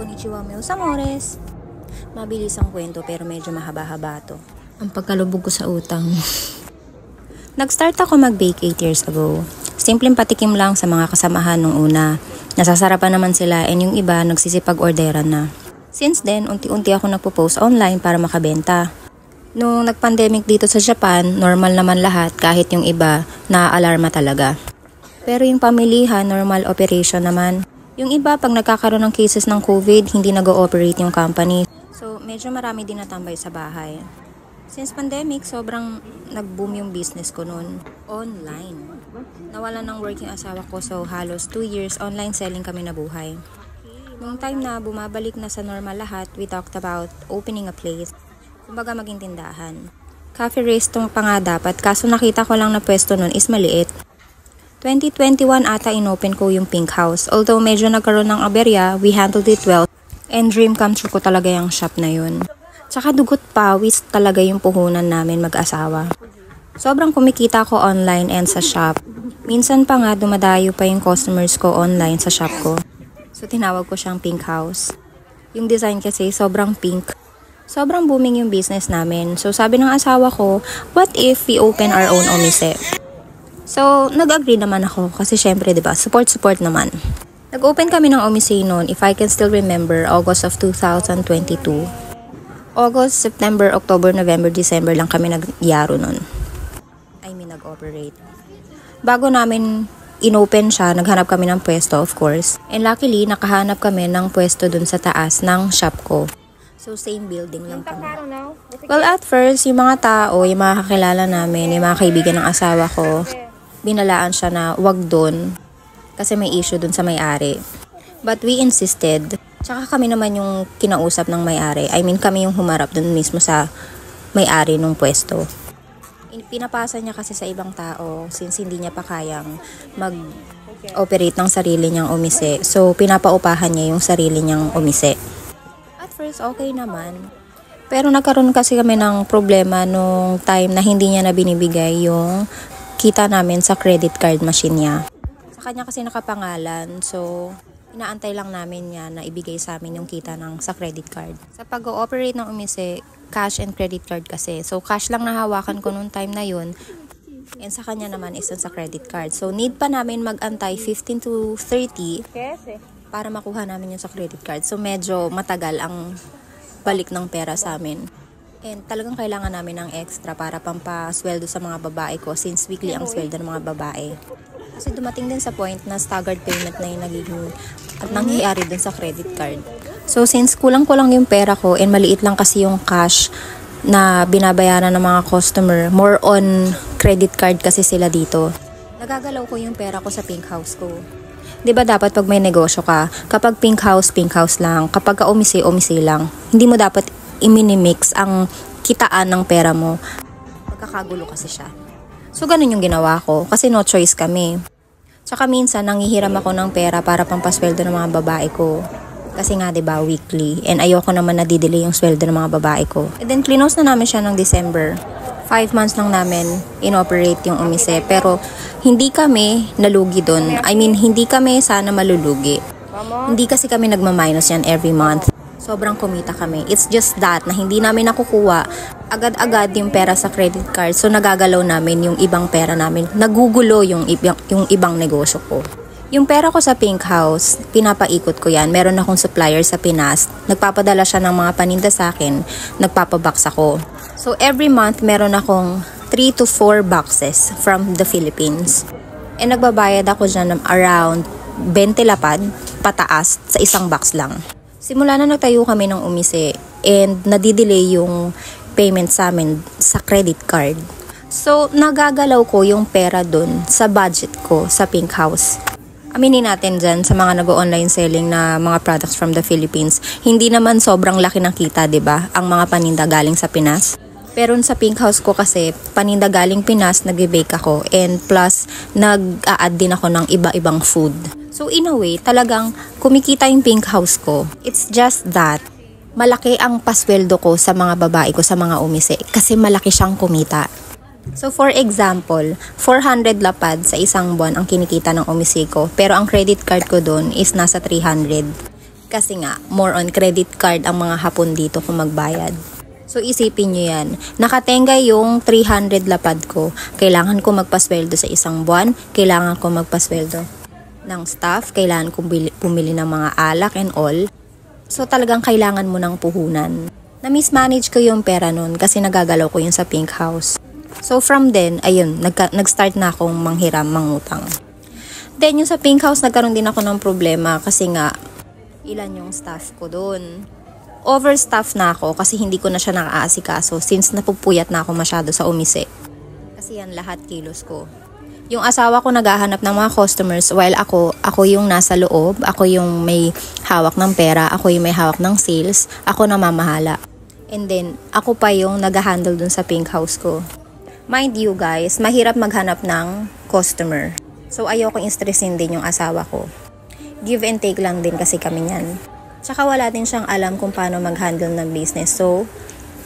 Konnichiwa, meus amores. Mabilis ang kwento pero medyo mahaba-haba to. Ang pagkalubog ko sa utang. Nag-start ako mag-bake 8 years ago. Simpleng patikim lang sa mga kasamahan nung una. Nasasarapan naman sila and yung iba nagsisipag-orderan na. Since then, unti-unti ako nagpo-post online para makabenta. Nung nag-pandemic dito sa Japan, normal naman lahat kahit yung iba na-alarma talaga. Pero yung pamilihan, normal operation naman. Yung iba, pag nagkakaroon ng cases ng COVID, hindi nag-ooperate yung company. So, medyo marami din natambay sa bahay. Since pandemic, sobrang nag-boom yung business ko noon. Online. Nawalan ng working asawa ko, so halos 2 years online selling kami nabuhay. Nung time na bumabalik na sa normal lahat, we talked about opening a place. Kumbaga maging tindahan. Cafe restaurant pa nga dapat, kaso nakita ko lang na pwesto noon is maliit. 2021 ata inopen ko yung Pink House. Although medyo nagkaroon ng aberya, we handled it well. And dream come true ko talaga yung shop na yun. Tsaka dugot pawis talaga yung puhunan namin mag-asawa. Sobrang kumikita ko online and sa shop. Minsan pa nga dumadayo pa yung customers ko online sa shop ko. So tinawag ko siyang Pink House. Yung design kasi sobrang pink. Sobrang booming yung business namin. So sabi ng asawa ko, what if we open our own omise? So, nag-agree naman ako kasi syempre, 'di ba? Support naman. Nag-open kami ng omise noon, if I can still remember, August of 2022. August, September, October, November, December lang kami nag-yaro noon. Nag-operate. Bago namin inopen siya, naghanap kami ng pwesto, of course. And luckily, nakahanap kami ng pwesto dun sa taas ng shop ko. So, same building lang kami. Well, at first, yung mga tao, yung mga kakilala namin, yung mga kaibigan ng asawa ko, binalaan siya na wag dun kasi may issue dun sa may-ari. But we insisted. Tsaka kami naman yung kinausap ng may-ari. I mean, kami yung humarap dun mismo sa may-ari nung pwesto. Pinapasa niya kasi sa ibang tao since hindi niya pa kayang mag-operate ng sarili niyang omise. So, pinapaupahan niya yung sarili niyang omise. At first, okay naman. Pero nagkaroon kasi kami ng problema nung time na hindi niya na binibigay yung kita namin sa credit card machine niya. Sa kanya kasi nakapangalan, so inaantay lang namin niya na ibigay sa amin yung kita sa credit card. Sa pag-ooperate ng umise, cash and credit card kasi. So cash lang nahawakan ko nung time na yun. And sa kanya naman is sa credit card. So need pa namin mag-antay 15 to 30 para makuha namin yung sa credit card. So medyo matagal ang balik ng pera sa amin. And talagang kailangan namin ng extra para pampasweldo sa mga babae ko since weekly ang sweldo ng mga babae. Kasi dumating din sa point na staggered payment na yung nagiging at nangyayari dun sa credit card. So since kulang-kulang yung pera ko and maliit lang kasi yung cash na binabayaran ng mga customer, more on credit card kasi sila dito. Nagagalaw ko yung pera ko sa Pink House ko. 'Di ba dapat pag may negosyo ka, kapag Pink House lang. Kapag ka omise lang. Hindi mo dapat i-minimix ang kitaan ng pera mo. Magkakagulo kasi siya. So, ganun yung ginawa ko. Kasi no choice kami. Tsaka minsan, nanghihiram ako ng pera para pampasweldo ng mga babae ko. Kasi nga, 'di ba, weekly. And ayoko naman na didelay yung sweldo ng mga babae ko. And then, close na namin siya ng December. 5 months lang namin inoperate yung umise. Pero, hindi kami nalugi dun. I mean, hindi kami sana malulugi. Hindi kasi kami nagmaminus yan every month. Sobrang kumita kami. It's just that na hindi namin nakukuha agad-agad yung pera sa credit card. So, nagagalaw namin yung ibang pera namin. Nagugulo yung ibang negosyo ko. Yung pera ko sa Pink House, pinapaikot ko yan. Meron akong supplier sa Pinas. Nagpapadala siya ng mga paninda sa akin. Nagpapabox ako. So, every month, meron akong 3 to 4 boxes from the Philippines. And nagbabayad ako dyan ng around 20 lapad pataas sa isang box lang. Simula na nagtayo kami ng umise and nadidelay yung payment sa amin sa credit card. So, nagagalaw ko yung pera dun sa budget ko sa Pink House. Aminin natin dyan sa mga nag-online selling na mga products from the Philippines, hindi naman sobrang laki ng kita, 'di ba? Ang mga paninda galing sa Pinas. Pero sa Pink House ko kasi, paninda galing Pinas, nag-bake ako. And plus, nag-a-add din ako ng iba-ibang food. So in a way, talagang kumikita yung Pink House ko. It's just that, malaki ang pasweldo ko sa mga babae ko sa mga umise. Kasi malaki siyang kumita. So for example, 400 lapad sa isang buwan ang kinikita ng umise ko. Pero ang credit card ko doon is nasa 300. Kasi nga, more on credit card ang mga Hapon dito kung magbayad. So isipin nyo yan, nakatenga yung 300 lapad ko. Kailangan ko magpasweldo sa isang buwan, kailangan ko magpasweldo ng staff, kailangan ko pumili ng mga alak and all. So talagang kailangan mo ng puhunan. Na-mismanage ko yung pera nun kasi nagagalaw ko yun sa Pink House. So from then, ayun, nag-start na akong manghiram, mangutang. Then yung sa Pink House, nagkaroon din ako ng problema kasi nga, ilan yung staff ko doon. Overstaff na ako kasi hindi ko na siya nakaasikaso since napupuyat na ako masyado sa umise. Kasi yan lahat kilos ko. Yung asawa ko naghahanap ng mga customers while ako yung nasa loob, ako yung may hawak ng pera, ako yung may hawak ng sales, ako namamahala. And then, ako pa yung nag-handle dun sa Pink House ko. Mind you guys, mahirap maghanap ng customer. So ayoko stressin din yung asawa ko. Give and take lang din kasi kami niyan. Tsaka wala din siyang alam kung paano mag-handle ng business. So,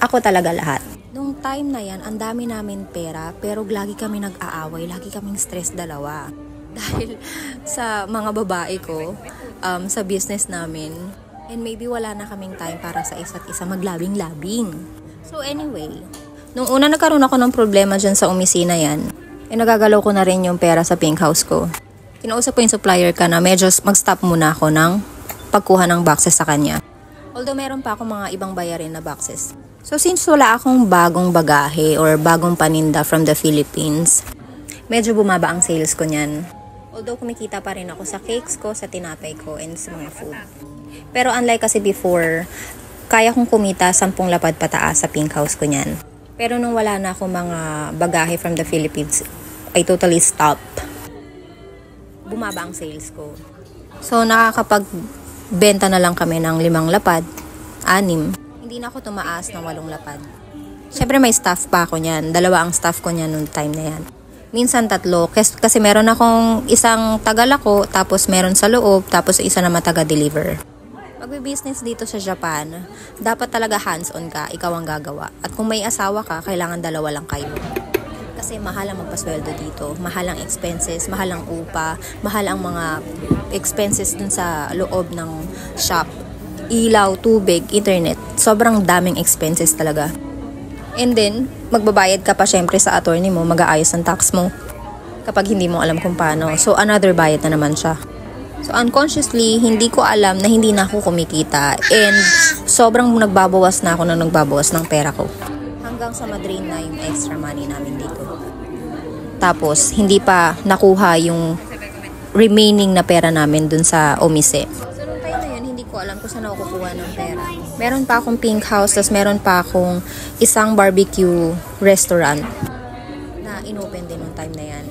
ako talaga lahat. Nung time na yan, ang dami namin pera, pero lagi kami nag-aaway, lagi kaming stress dalawa. Dahil sa mga babae ko, sa business namin, and maybe wala na kaming time para sa isa't isa maglabing-labing. So anyway, nung una nagkaroon ako ng problema dyan sa omisina yan, nagagalaw ko na rin yung pera sa Pink House ko. Kinausap ko yung supplier ka na medyo mag-stop muna ako ng pagkuha ng boxes sa kanya. Although meron pa akong mga ibang bayarin na boxes. So since wala akong bagong bagahe or bagong paninda from the Philippines, medyo bumaba ang sales ko niyan. Although kumikita pa rin ako sa cakes ko, sa tinapay ko, and sa mga food. Pero unlike kasi before, kaya kong kumita 10 lapad pataas sa Pink House ko niyan. Pero nung wala na akong mga bagahe from the Philippines, I totally stop. Bumaba ang sales ko. So nakakapagbenta na lang kami ng 5 lapad, 6. Hindi na ako tumaas ng 8 lapad. Siyempre may staff pa ako niyan. 2 ang staff ko niyan noong time na yan. Minsan 3. Kasi meron akong isang tagalako, tapos meron sa loob, tapos isa naman taga-deliver. Magbe-business dito sa Japan, dapat talaga hands-on ka, ikaw ang gagawa. At kung may asawa ka, kailangan 2 lang kayo. Kasi mahal ang magpasweldo dito, mahal ang expenses, mahal ang upa, mahal ang mga expenses dun sa loob ng shop. Ilaw, tubig, internet, sobrang daming expenses talaga. And then, magbabayad ka pa syempre sa attorney mo, mag-aayos ng tax mo kapag hindi mo alam kung paano. So, another bayad na naman siya. So, unconsciously, hindi ko alam na hindi na ako kumikita and sobrang nagbabawas na ako na nagbabawas ng pera ko. Hanggang sa madrain na yung extra money namin dito. Tapos, hindi pa nakuha yung remaining na pera namin dun sa omise. So, nung time na yun, hindi ko alam kung saan ako kukuha ng pera. Meron pa akong Pink House, tapos meron pa akong isang barbecue restaurant na inopen din nung time na yan.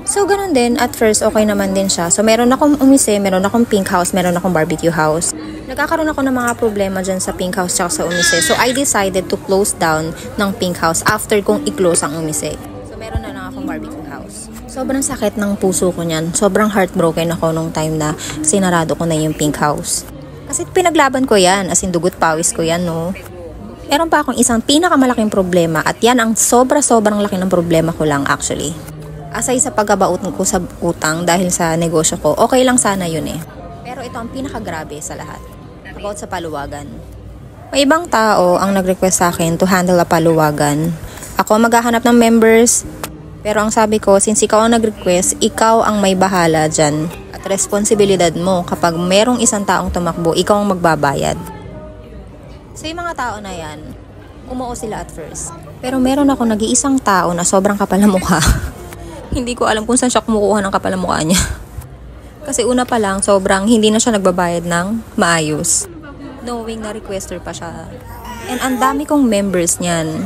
So, ganun din. At first, okay naman din siya. So, meron akong umise, meron akong Pink House, meron akong barbecue house. Nagkakaroon ako ng mga problema dyan sa Pink House tsaka sa umise. So, I decided to close down ng Pink House after kong i-close ang umise. So, meron na lang akong barbecue house. Sobrang sakit ng puso ko niyan. Sobrang heartbroken ako nung time na sinarado ko na yung Pink House. Kasi pinaglaban ko yan. As in, dugot pawis ko yan, no? Meron pa akong isang pinakamalaking problema at yan ang sobrang laki ng problema ko lang actually. Aside sa pagkabaut ko sa utang dahil sa negosyo ko, okay lang sana yun eh. Pero ito ang pinakagrabe sa lahat. About sa paluwagan. May ibang tao ang nag-request sa akin to handle a paluwagan. Ako maghahanap ng members. Pero ang sabi ko, since ikaw ang nag-request, ikaw ang may bahala dyan. At responsibilidad mo kapag merong isang taong tumakbo, ikaw ang magbabayad. So yung mga tao na yan, umuo sila at first. Pero meron ako nag-iisang tao na sobrang kapal na mukha. Hindi ko alam kung saan siya kumukuha ng kapal na mukha niya. Kasi una pa lang, sobrang hindi na siya nagbabayad ng maayos. Knowing na requester pa siya. And ang dami kong members niyan.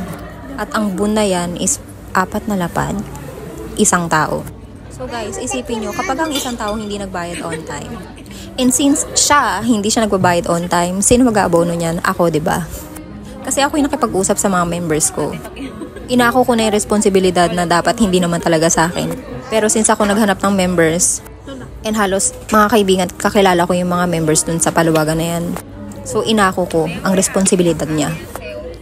At ang bun na yan is 4 na lapad, isang tao. So guys, isipin nyo, kapag ang isang tao hindi nagbayad on time, and since siya, hindi siya nagbabayad on time, sino mag-aabono niyan? Ako, diba? Kasi ako yung nakipag-usap sa mga members ko. Inako ko na yung responsibilidad na dapat hindi naman talaga sa akin. Pero since ako naghanap ng members, and halos mga kaibigan, kakilala ko yung mga members dun sa paluwagan na yan. So, inako ko ang responsibilidad niya.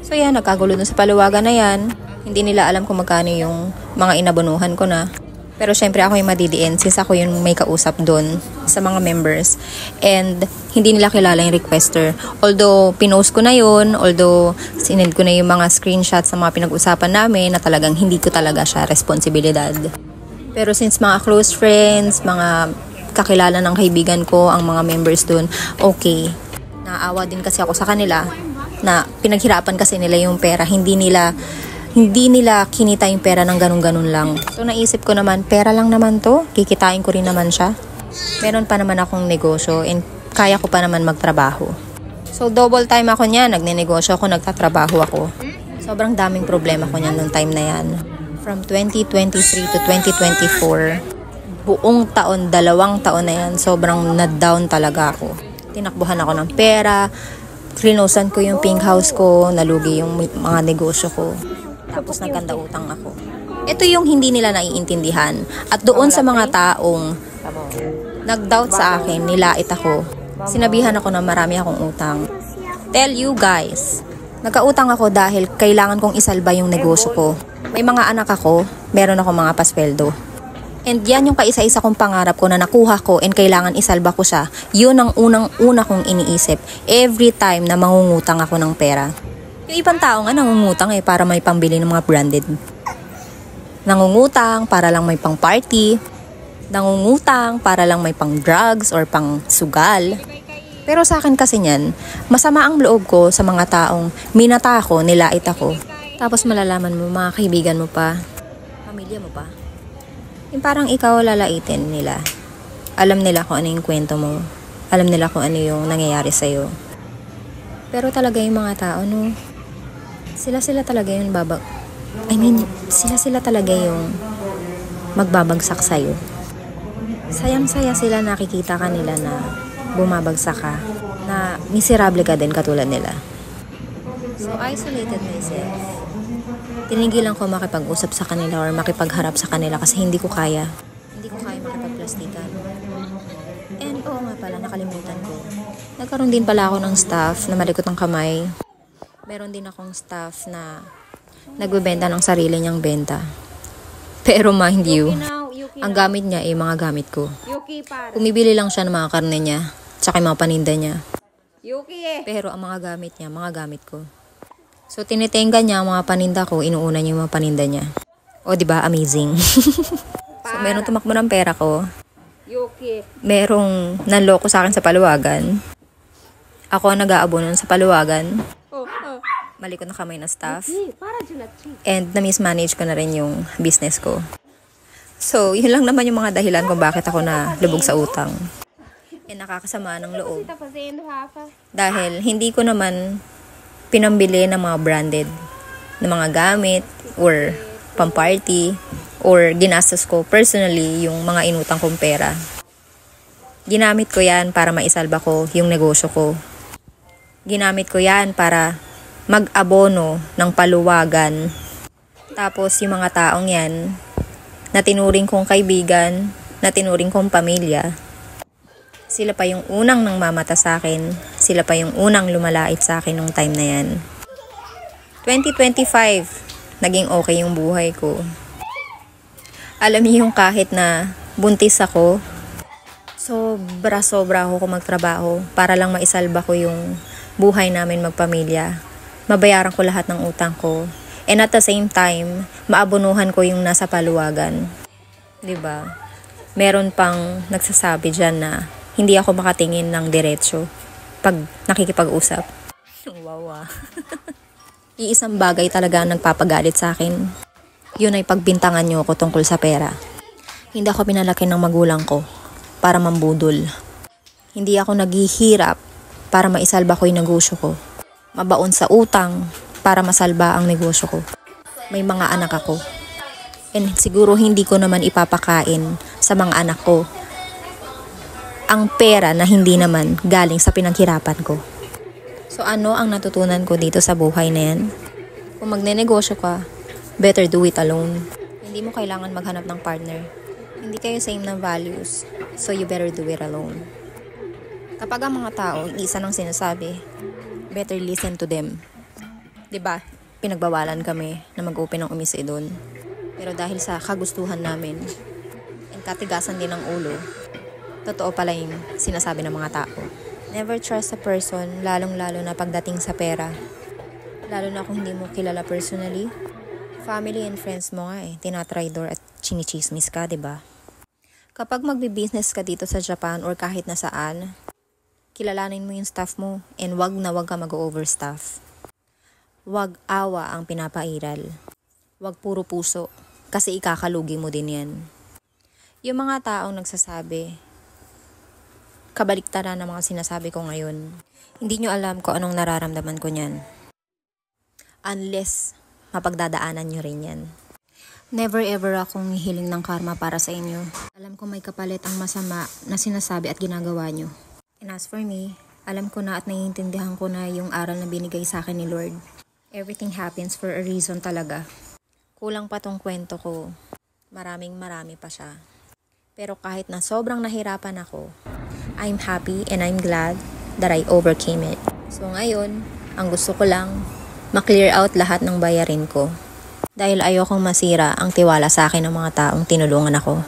So, yan, nagkagulo dun sa paluwagan na yan. Hindi nila alam kung magkano yung mga inabonuhan ko na. Pero syempre ako yung madidiin since ako yung may kausap doon sa mga members. And hindi nila kilala yung requester. Although pinost ko na yun, although sinend ko na yung mga screenshots sa mga pinag-usapan namin na talagang hindi ko talaga siya responsibilidad. Pero since mga close friends, mga kakilala ng kaibigan ko, ang mga members doon, okay. Naawa din kasi ako sa kanila na pinaghirapan kasi nila yung pera. Hindi nila kinita yung pera ng ganun-ganun lang. So naisip ko naman, pera lang naman to, kikitain ko rin naman siya. Meron pa naman akong negosyo and kaya ko pa naman magtrabaho. So double time ako niya, nagnenegosyo ako, nagtatrabaho ako. Sobrang daming problema ko niyan noong time na yan. From 2023 to 2024, buong taon, 2 taon na yan, sobrang na-down talaga ako. Tinakbuhan ako ng pera, klinosan ko yung pink house ko, nalugi yung mga negosyo ko. Tapos nagkanda utang ako. Ito yung hindi nila naiintindihan. At doon sa mga taong nag-doubt sa akin, nilait ako. Sinabihan ako na marami akong utang. Tell you guys, nagkautang ako dahil kailangan kong isalba yung negosyo ko. May mga anak ako, meron ako mga pasweldo. And yan yung kaisa-isa kong pangarap ko na nakuha ko and kailangan isalba ko siya. Yun ang unang-una kong iniisip every time na mangungutang ako ng pera. Yung ibang tao nga nangungutang para may pambili ng mga branded. Nangungutang para lang may pang party. Nangungutang para lang may pang drugs or pang sugal. Pero sa akin kasi niyan, masama ang loob ko sa mga taong minata ako, nilait ako. Tapos malalaman mo, mga kaibigan mo pa, pamilya mo pa. Yung parang ikaw lalaitin nila. Alam nila kung ano yung kwento mo. Alam nila kung ano yung nangyayari sa'yo. Pero talaga yung mga tao, no? Sila talaga yung sila talaga yung magbabagsak sa'yo. Sayang-saya sila nakikita ka nila na bumabagsak ka. Na miserable ka din katulad nila. So, isolated myself. Tinigilan ko makipag-usap sa kanila or makipagharap sa kanila kasi hindi ko kaya. Hindi ko kaya makipagplastikan. And oo nga pala, nakalimutan ko. Nagkaroon din pala ako ng staff na malikot ng kamay. Meron din akong staff na nagbebenta ng sarili niyang benta. Pero mind you, ang gamit niya ay mga gamit ko. Umibili lang siya ng mga karne niya, tsaka yung mga paninda niya. Pero ang mga gamit niya, mga gamit ko. So, tinitenga niya ang mga paninda ko, inuuna niya yung mga paninda niya. O, diba? Amazing. So, merong tumakbo ng pera ko. Merong nanloko sa akin sa paluwagan. Ako ang nag-aabonon sa paluwagan. Malikot na kamay na staff. And na-mismanage ko na rin yung business ko. So, yun lang naman yung mga dahilan kung bakit ako na lubog sa utang. And nakakasama ng loob. Dahil hindi ko naman pinambili ng mga branded na mga gamit or pamparty or ginastos ko personally yung mga inutang kong pera. Ginamit ko yan para maisalba ko yung negosyo ko. Ginamit ko yan para mag-abono ng paluwagan. Tapos yung mga taong yan na tinuring kong kaibigan, na tinuring kong pamilya, sila pa yung unang nang mamata sa akin. Sila pa yung unang lumalait sa akin nung time na yan. 2025, naging okay yung buhay ko. Alam niyo yung kahit na buntis ako, sobra ako magtrabaho para lang maisalba ko yung buhay namin magpamilya. Mabayaran ko lahat ng utang ko. And at the same time, maabunuhan ko yung nasa paluwagan. 'Di ba? Meron pang nagsasabi dyan na hindi ako makatingin ng diretsyo pag nakikipag-usap. Wow. Iisang bagay talaga ang nagpapagalit sa akin. Yun ay pagbintangan niyo ako tungkol sa pera. Hindi ako pinalaki ng magulang ko para mambudol. Hindi ako naghihirap para maisalba ko yung negosyo ko. Mabaon sa utang para masalba ang negosyo ko. May mga anak ako. And siguro hindi ko naman ipapakain sa mga anak ko ang pera na hindi naman galing sa pinaghirapan ko. So ano ang natutunan ko dito sa buhay na yan? Kung magnenegosyo ka, better do it alone. Hindi mo kailangan maghanap ng partner. Hindi kayo same ng values, so you better do it alone. Kapag ang mga tao, isa ng sinasabi, better listen to them. Diba? Pinagbawalan kami na mag-open ng umise doon. Pero dahil sa kagustuhan namin, katigasan din ng ulo. Totoo pala yung sinasabi ng mga tao. Never trust a person, lalong-lalo na pagdating sa pera. Lalo na kung hindi mo kilala personally. Family and friends mo nga tinatraidor at chinichismis ka, diba? Kapag magbi-business ka dito sa Japan or kahit nasaan, kilalanin mo yung staff mo and wag ka mag-overstaff. Wag awa ang pinapairal. Wag puro puso kasi ikakalugi mo din yan. Yung mga taong nagsasabi, kabaliktaran ng mga sinasabi ko ngayon, hindi nyo alam kung anong nararamdaman ko niyan. Unless mapagdadaanan nyo rin yan. Never ever akong hihiling ng karma para sa inyo. Alam ko may kapalit ang masama na sinasabi at ginagawa nyo. And as for me, alam ko na at naiintindihan ko na yung aral na binigay sa akin ni Lord. Everything happens for a reason talaga. Kulang pa tong kwento ko. Marami pa siya. Pero kahit na sobrang nahirapan ako, I'm happy and I'm glad that I overcame it. So ngayon, ang gusto ko lang, ma-clear out lahat ng bayarin ko. Dahil ayokong masira ang tiwala sa akin ng mga taong tinulungan ako.